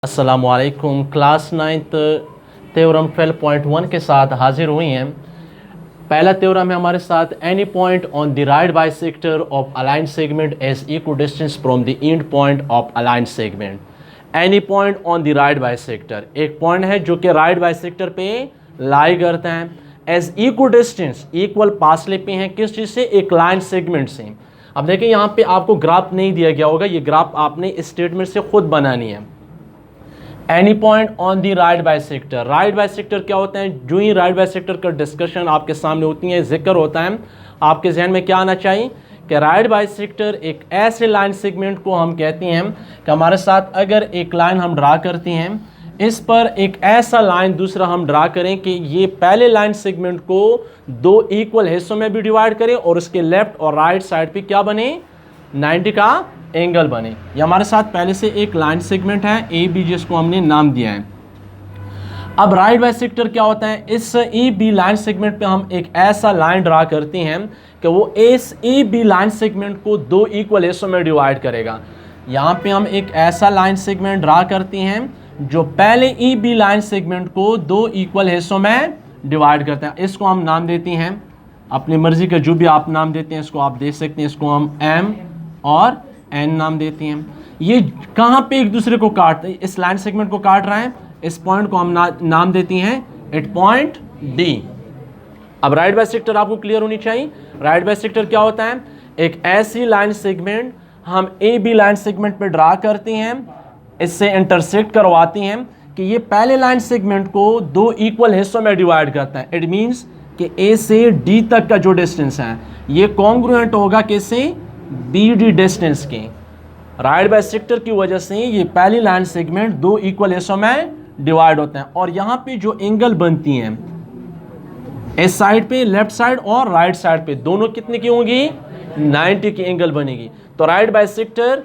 अस्सलामुअलैकुम। Class 9th theorem 12.1 के साथ हाजिर हुई हैं। पहला थ्योरम है हमारे साथ, any point on the right bisector of aligned segment is equal distance from the end point of aligned segment. Any point on the right bisector, एक पॉइंट है जो कि राइट बाइसेक्टर पे लाई करता है, एज इक्वल डिस्टेंस, इक्वल फासले पे हैं किस चीज़ से, एक लाइन सेगमेंट से। अब देखिए यहाँ पे आपको ग्राफ नहीं दिया गया होगा, ये ग्राफ आपने इस स्टेटमेंट से खुद बनानी है। Any point on the right bisector, right bisector क्या होता है, जो ही राइट बाइसेक्टर का डिस्कशन आपके सामने होती है, जिक्र होता है, आपके जहन में क्या आना चाहिए कि राइट बाइसेक्टर एक ऐसे लाइन सेगमेंट को हम कहते हैं कि हमारे साथ अगर एक लाइन हम ड्रा करते हैं, इस पर एक ऐसा लाइन दूसरा हम ड्रा करें कि ये पहले लाइन सेगमेंट को दो इक्वल हिस्सों में भी डिवाइड करें और उसके लेफ्ट और राइट साइड पे क्या बने, 90 का एंगल बने। ये हमारे साथ पहले से एक लाइन सेगमेंट है ए बी, जिसको हमने नाम दिया है। अब राइट बाइसेक्टर क्या होता है, इस ए बी लाइन सेगमेंट पे हम एक ऐसा लाइन ड्रा करते हैं कि वो इस ए बी लाइन सेगमेंट को दो इक्वल हिस्सों में डिवाइड करेगा। यहाँ पे हम एक ऐसा लाइन सेगमेंट ड्रा करते हैं जो पहले ई बी लाइन सेगमेंट को दो इक्वल हिस्सों में डिवाइड करते हैं। इसको हम नाम देते हैं अपनी मर्जी का, जो भी आप नाम देते हैं इसको आप दे सकते हैं। इसको हम एम और एन नाम देते हैं। ये कहाँ पे एक दूसरे को काट, इस लाइन सेगमेंट को काट रहा है, इस पॉइंट को हम नाम देते हैं एट पॉइंट डी। अब राइट बाइसेक्टर आपको क्लियर होनी चाहिए। राइट बाइसेक्टर क्या होता है, एक ऐसी लाइन सेगमेंट हम ए बी लाइन सेगमेंट पे ड्रा करते हैं, इससे इंटरसेक्ट करवाते हैं कि ये पहले लाइन सेगमेंट को दो इक्वल हिस्सों में डिवाइड करता है। इट मीन्स कि ए से डी तक का जो डिस्टेंस है ये कॉन्ग्रुएंट होगा किससे, बी डी डिस्टेंस के। राइट बाइसेक्टर की वजह से ये पहली लाइन सेगमेंट दो इक्वल हिस्सों में डिवाइड होते हैं और यहाँ पे जो एंगल बनती हैं इस साइड पे, लेफ्ट साइड और राइट साइड पे, दोनों कितने की होंगी, 90 की एंगल बनेगी। तो राइट बाइसेक्टर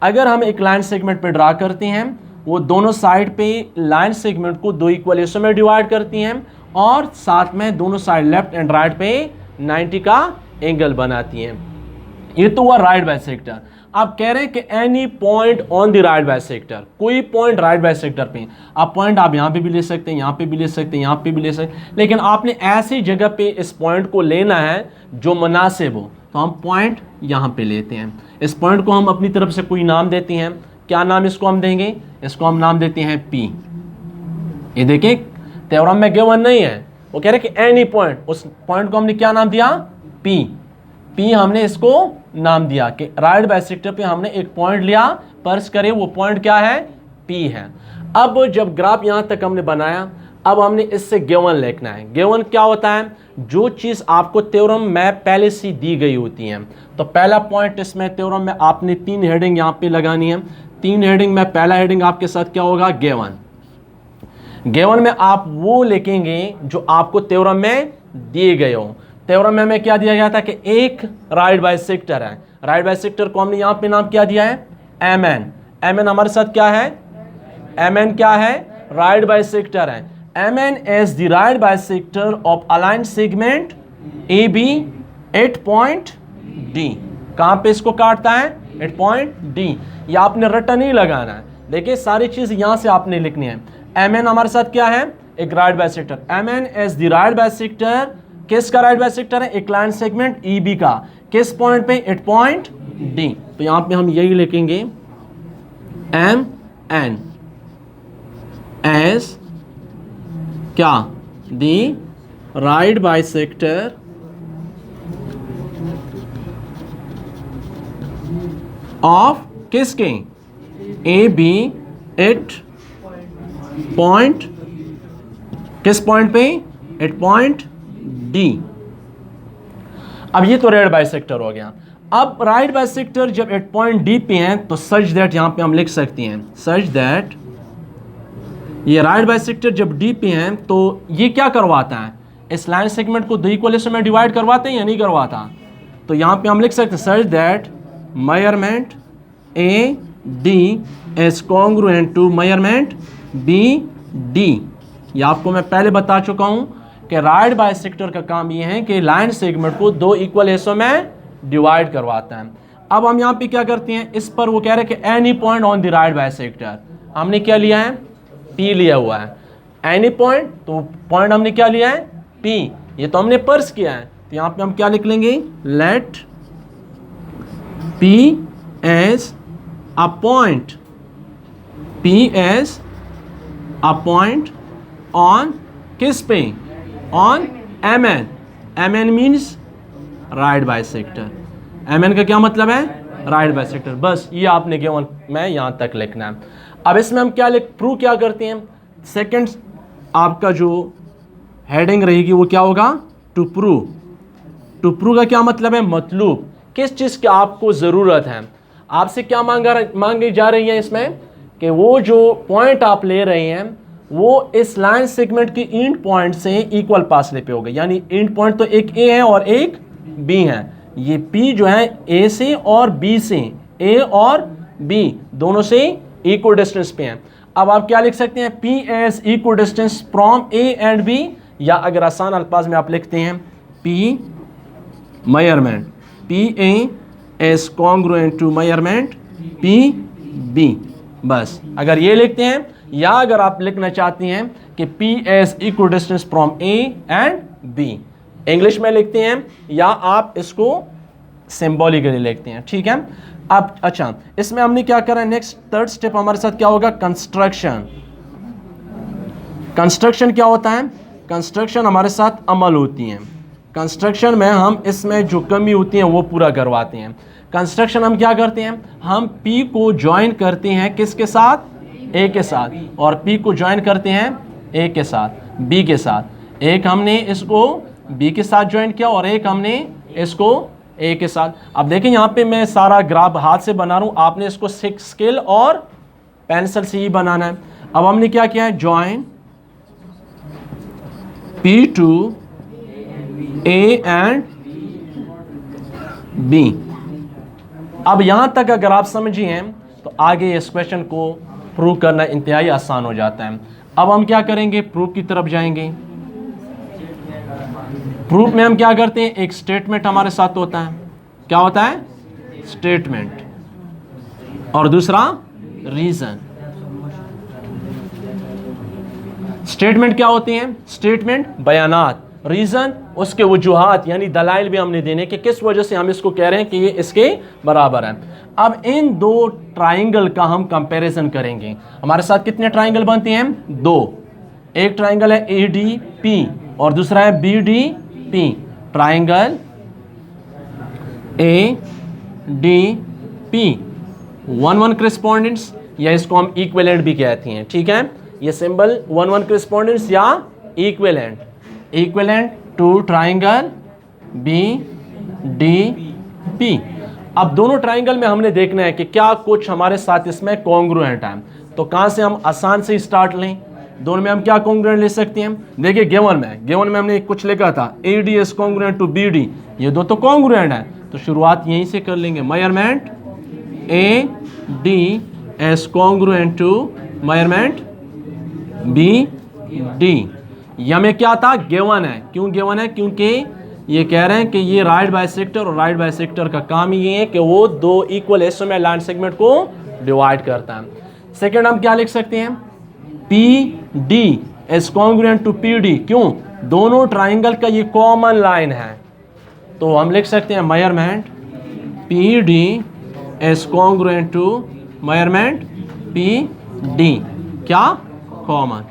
अगर हम एक लाइन सेगमेंट पे ड्रा करते हैं, वो दोनों साइड पे लाइन सेगमेंट को दो इक्वल हिस्सों में डिवाइड करती हैं और साथ में दोनों साइड लेफ्ट एंड राइट पे 90 का एंगल बनाती हैं। ये तो हुआ राइट बाइसेक्टर। आप कह रहे हैं कि any point on the right bisector, कोई पॉइंट राइट बाइसेक्टर पे, आप पॉइंट आप यहाँ पे भी ले सकते हैं, यहाँ पे भी ले सकते हैं, यहाँ पे भी ले सकते हैं, लेकिन आपने ऐसी जगह पे इस पॉइंट को लेना है जो मुनासिब हो। तो हम पॉइंट यहाँ पे लेते हैं, इस पॉइंट को हम अपनी तरफ से कोई नाम देते हैं। क्या नाम इसको हम देंगे, इसको हम नाम देते हैं पी। ये देखिए थ्योरम में गिवन नहीं है, वो कह रहे कि एनी पॉइंट, उस पॉइंट को हमने क्या नाम दिया, पी। पी हमने इसको नाम दिया कि राइट बाइसेक्टर पे हमने एक पॉइंट लिया, पर्स करें वो पॉइंट क्या है, पी है। अब जब ग्राफ यहां तक हमने बनाया, अब हमने इससे गिवन लिखना है। गिवन क्या होता है, जो चीज आपको थ्योरम में पहले से दी गई होती है। तो पहला पॉइंट इसमें थ्योरम में आपने तीन हेडिंग यहां पे लगानी है। तीन हेडिंग में पहला हेडिंग आपके साथ क्या होगा, गिवन। गिवन में आप वो लिखेंगे जो आपको थ्योरम में दिए गए हो। थ्योरम में हमें क्या दिया गया था कि एक राइट बाइसेक्टर है, राइट बाइसेक्टर को हमने यहाँ पे नाम क्या दिया है, एम एन। एम एन हमारे साथ क्या है, एम एन क्या है, राइट बाइसेक्टर है। M N as the right bisector of a line segment A B at point D. कहाँ पे इसको काटता है, एट पॉइंट डी। ये आपने रट्टा नहीं लगाना है, देखिए सारी चीज यहाँ से आपने लिखनी है। एम एन हमारे साथ क्या है, एक right bisector. M N as the right bisector, किसका राइट बाइसेक्टर है, एक लाइन सेगमेंट ई बी का, किस पॉइंट पे, एट पॉइंट डी। तो यहां पे हम यही लिखेंगे एम एन एज क्या, दी राइट बाइसेक्टर ऑफ किसके, ए बी एट पॉइंट, किस पॉइंट पे, एट पॉइंट डी। अब ये तो राइट बाइसेक्टर हो गया। अब राइट बाइसेक्टर जब एट पॉइंट डी पे हैं तो सच दैट यहां पे हम लिख सकते हैं, सच दैट ये राइट बाइसेक्टर जब डी पे हैं तो ये क्या करवाता है, इस लाइन सेगमेंट को दो इक्वल हिस्सों में डिवाइड करवाते हैं या नहीं करवाता। तो यहां पे हम लिख सकते हैं such that measurement A D is congruent to measurement B D. ये आपको मैं पहले बता चुका हूं कि राइट बाइसेक्टर का काम ये है कि लाइन सेगमेंट को दो इक्वल हिस्सों में डिवाइड करवाता है। अब हम यहाँ पे क्या करते हैं, इस पर वो कह रहे हैं कि any point on the right bisector, हमने क्या लिया है, P लिया हुआ है। एनी पॉइंट, तो पॉइंट हमने क्या लिया है, P, ये तो हमने पर्स किया है, तो यहाँ पे हम क्या लिख लेंगे, let P as a point, P as a point on किस पे, on MN, MN means right bisector, MN का क्या मतलब है, राइट बाइसेक्टर। बस ये आपने गिवन में यहाँ तक लिखना है। अब इसमें हम क्या प्रूव क्या करते हैं, सेकंड आपका जो हेडिंग रहेगी वो क्या होगा, टू प्रूव। टू प्रूव का क्या मतलब है, मतलब किस चीज़ की आपको ज़रूरत है, आपसे क्या मांगी जा रही है इसमें, कि वो जो पॉइंट आप ले रहे हैं वो इस लाइन सेगमेंट की एंड पॉइंट से इक्वल फासले पे होगा। यानी एंड पॉइंट तो एक ए है और एक बी है, ये P जो है ए से और बी से, ए और बी दोनों से इक्वल डिस्टेंस पे हैं। अब आप क्या लिख सकते हैं, P as equal distance from A and B, या अगर आसान अल्फाज में आप लिखते हैं P measurement, PA as congruent to measurement PB। बस अगर ये लिखते हैं, या अगर आप लिखना चाहती हैं कि P as equal distance from A and B, English में लिखते हैं, या आप इसको सिंबॉलिकली लिखते हैं, ठीक है। अब अच्छा, इसमें हमने क्या करा है, नेक्स्ट थर्ड स्टेप हमारे साथ क्या होगा, कंस्ट्रक्शन। कंस्ट्रक्शन क्या होता है, कंस्ट्रक्शन हमारे साथ अमल होती हैं। कंस्ट्रक्शन में हम इसमें जो कमी होती है वो पूरा करवाते हैं। कंस्ट्रक्शन हम क्या करते हैं, हम P को ज्वाइन करते हैं किसके साथ, A के साथ, और P को ज्वाइन करते हैं A के साथ, B के साथ। एक हमने इसको B के साथ ज्वाइन किया और एक हमने इसको A के साथ। अब देखें यहाँ पे मैं सारा ग्राफ हाथ से बना रहा हूँ, आपने इसको स्केल और पेंसिल से ही बनाना है। अब हमने क्या किया है, join P to A and B। अब यहाँ तक अगर आप समझिए हैं तो आगे इस क्वेश्चन को प्रूव करना इंतहाई आसान हो जाता है। अब हम क्या करेंगे, प्रूफ की तरफ जाएंगे। प्रूफ में हम क्या करते हैं, एक स्टेटमेंट हमारे साथ होता है, क्या होता है, स्टेटमेंट, और दूसरा रीजन। स्टेटमेंट क्या होते हैं, स्टेटमेंट बयानात, रीजन उसके वजूहात यानी दलाइल भी हमने देने कि किस वजह से हम इसको कह रहे हैं कि ये इसके बराबर है। अब इन दो ट्राइंगल का हम कंपैरिजन करेंगे। हमारे साथ कितने ट्राइंगल बनते हैं, दो। एक ट्राइंगल है ADP और दूसरा है BDP। ट्राइंगल ADP 1-1 करेस्पॉन्डेंस, या इसको हम इक्विवेलेंट भी कहते हैं, ठीक है। ये सिंबल 1-1 करेस्पॉन्डेंस या equivalent, equivalent to triangle BDP। अब दोनों ट्राइंगल में हमने देखना है कि क्या कुछ हमारे साथ इसमें कॉन्ग्रुएंट है। तो कहां से हम आसान से स्टार्ट लें, दोनों में हम क्या कॉन्ग्रुएंट ले सकते हैं। देखिए गिवन में हमने कुछ लिखा था AD is congruent to BD, ये दो तो कॉन्ग्रुएंट है, तो शुरुआत यहीं से कर लेंगे। Measurement AD is congruent to measurement BD। यह में क्या था, गिवन है। क्यों गिवन है, क्योंकि ये कह रहे हैं कि ये राइट बाइसेक्टर, और राइट बाइसेक्टर का काम ये है कि वो दो इक्वल हिस्सों में लाइन सेगमेंट को डिवाइड करता है। सेकंड हम क्या लिख सकते हैं, PD is congruent to PD। क्यों, दोनों ट्राइंगल का ये कॉमन लाइन है, तो हम लिख सकते हैं measurement PD is congruent to measurement PD, क्या, कॉमन।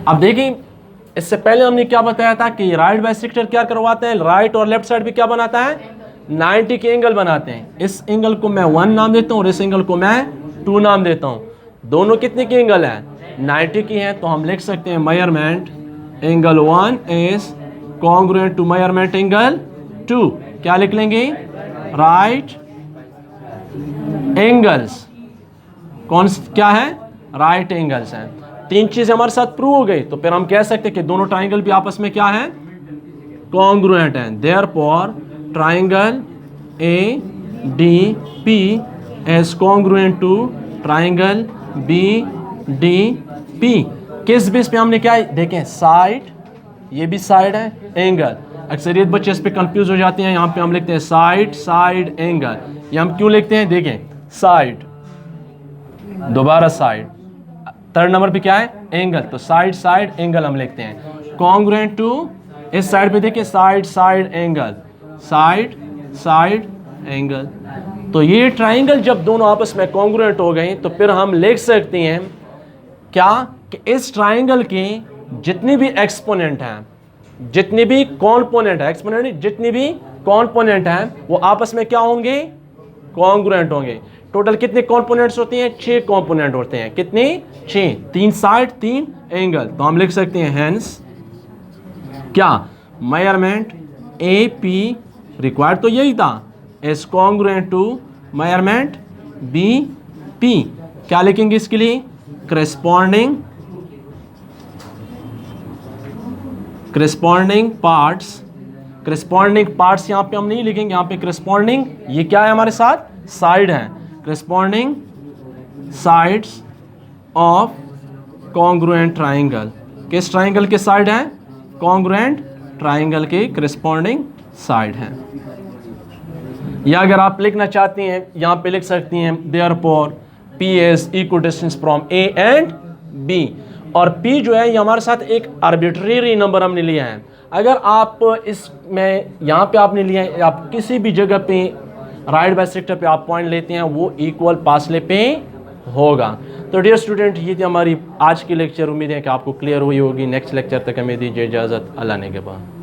अब देखिए इससे पहले हमने क्या बताया था कि राइट बाइसेक्टर क्या करवाते हैं, राइट और लेफ्ट साइड पे क्या बनाता है, 90 के एंगल बनाते हैं। इस एंगल को मैं 1 नाम देता हूँ और इस एंगल को मैं 2 नाम देता हूँ। दोनों कितने के एंगल हैं, 90 की हैं, तो हम लिख सकते हैं measurement angle 1 is congruent to measurement angle 2। क्या लिख लेंगे, राइट एंगल्स, कौन क्या है, राइट एंगल्स हैं। तीन चीजें हमारे साथ प्रूव हो गई, तो फिर हम कह सकते हैं कि दोनों ट्राइंगल भी आपस में क्या है, कॉन्ग्रुएंट हैं। Therefore triangle ADP is congruent to triangle BDP। किस बेस पे हमने क्या है, देखें साइड, ये भी साइड है, एंगल। अक्सरियत बच्चे इस पे कंफ्यूज हो जाते हैं, यहाँ पे हम लिखते हैं साइड, साइड एंगल। ये हम क्यों लिखते हैं, देखें साइड, दोबारा साइड। थर्ड नंबर पे क्या है? एंगल। तो साइड साइड एंगल हम लिखते हैं कॉन्ग्रुएंट टू, इस साइड पे देखिए side side angle, side side angle. तो ये ट्राइंगल जब दोनों आपस में कॉन्ग्रुएंट हो गए तो फिर हम लिख सकते हैं क्या कि इस ट्राइंगल के जितनी भी एक्सपोनेंट हैं, जितनी भी कॉम्पोनेंट है, एक्सपोनेंट जितनी भी कॉम्पोनेंट हैं वो आपस में क्या होंगे? कॉन्ग्रुएंट होंगे। टोटल कितने कॉम्पोनेंट्स होते हैं? 6 कॉम्पोनेंट होते हैं। कितने? 6। 3 साइड 3 एंगल। तो हम लिख सकते हैं हेंस क्या? मेजरमेंट ए पी रिक्वायर्ड तो यही था, is congruent to measurement B P. क्या लिखेंगे इसके लिए? Corresponding parts. करेस्पॉन्डिंग पार्ट्स यहां पे हम नहीं लिखेंगे, यहां पे करेस्पॉन्डिंग ये क्या है हमारे साथ? साइड है। Corresponding sides of congruent triangle. किस ट्राइंगल के साइड है? कॉन्ग्रुएंट ट्राइंगल के करेस्पॉन्डिंग साइड है। या अगर आप लिखना चाहती हैं यहां पे लिख सकती हैं therefore P is equidistant from A and B। और P जो है ये हमारे साथ एक आर्बिट्रेरी नंबर हमने लिया है। अगर आप इसमें यहाँ पे आपने लिया है, आप किसी भी जगह पे राइट बाइसेक्टर पे आप पॉइंट लेते हैं वो इक्वल फासले पे होगा। तो डियर स्टूडेंट ये थी हमारी आज की लेक्चर। उम्मीद है कि आपको क्लियर हुई होगी। नेक्स्ट लेक्चर तक हमें दीजिए इजाज़त। अल्लाह ने के बाद।